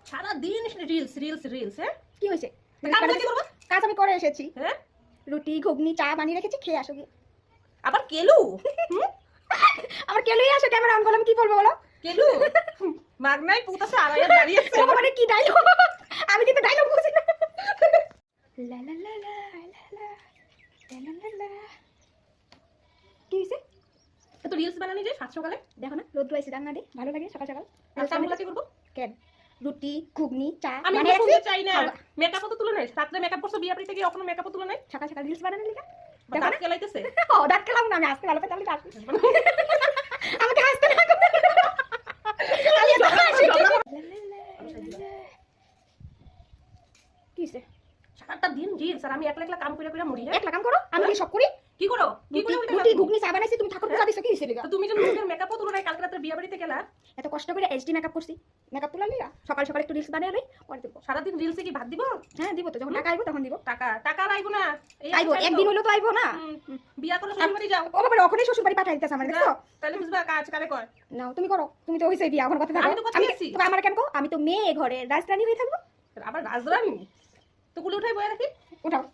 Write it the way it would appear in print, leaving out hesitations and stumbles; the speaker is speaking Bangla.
সারা দিন রিলস রিলস রিলস। হ্যাঁ কি হয়েছে? কাজ আমি করে এসেছি। হ্যাঁ রুটি ঘুগনি চা বানিয়ে রেখেছি, খেয়ে আসো গিয়ে। আবার কেলু আমার কেলুই আসো, ক্যামেরা অন করলাম, কি বলবো বলো? কেলু মাগনাই পুতাছে আড়াইয়া দাঁড়িয়েছে। মানে কি ডায়লগ? আমি কিন্তু ডায়লগ বুঝি না। লা লা লা লা লা লা লা লা। কি হয়েছে? তো রিলস বানানি যে সাত সকালে দেখো না রোদ রয়েছে, রান্না দে ভালো লাগে সকাল সকাল। কামগুলা কি করবো? কেন রুটি ঘুগনি চা আমি বানিয়ে রাখছি, শুনতে চাই না। মেকআপও তো তুলে নাই, রাত্রে মেকআপ করছো, বিয়া বাড়িতে গিয়ে কখনো মেকআপও তুলে নাই। সকাল সকাল রিলস বানানোর লিগা দেখো দাঁত না। কেলাইতেছে। ও দাঁত খেলাম না আমি, আজকে ভালো পেতে আমি আসি। আমাকে হাসতে না করতে। আমি এত হাসি। কি হইছে? সারাটা দিন রিলস আর আমি একলা একলা কাম করে করে মরি। হ্যাঁ একলা কাম করো, আমি কি সব করি? কি করো? কি করে উল্টে রুটি ঘুগনি চা বানাইছি, তুমি ঠাকুর পূজা দিছো, কি হইছে লিগা? তো তুমি যে মুখের মেকআপও তুলে নাই, কালকে রাতে বিয়া বাড়িতে গেলা। এত কষ্ট করে এইচডি মেকআপ করছি, মেকআপ তোলার লিগা সকাল সকাল একটু রিলস বানিয়ে লই, পরে দেব। সারাদিন রিলসে কি ভাত দিব? হ্যাঁ দিব তো, যখন টাকা আইবো তখন দিব। টাকা টাকা আর আইবো না। এই আইবো একদিন হলো তো আইবো না। বিয়া করে শ্বশুর বাড়ি যাও। ও বাবা ওখানে শ্বশুর বাড়ি পাঠাই দিতেছ আমার, দেখছো? তাহলে বুঝবা কাজ কারে কয়। নাও তুমি করো, তুমি তো হইছে বিয়া, আমার কথা থাকো। আমি তো কথা বলছি। তুমি আমার কেন কো? আমি তো মেয়ে ঘরে রাজরানী হয়ে থাকবো। আবার রাজরানী তো কুলে উঠাই বয়ে রাখি। উঠাও।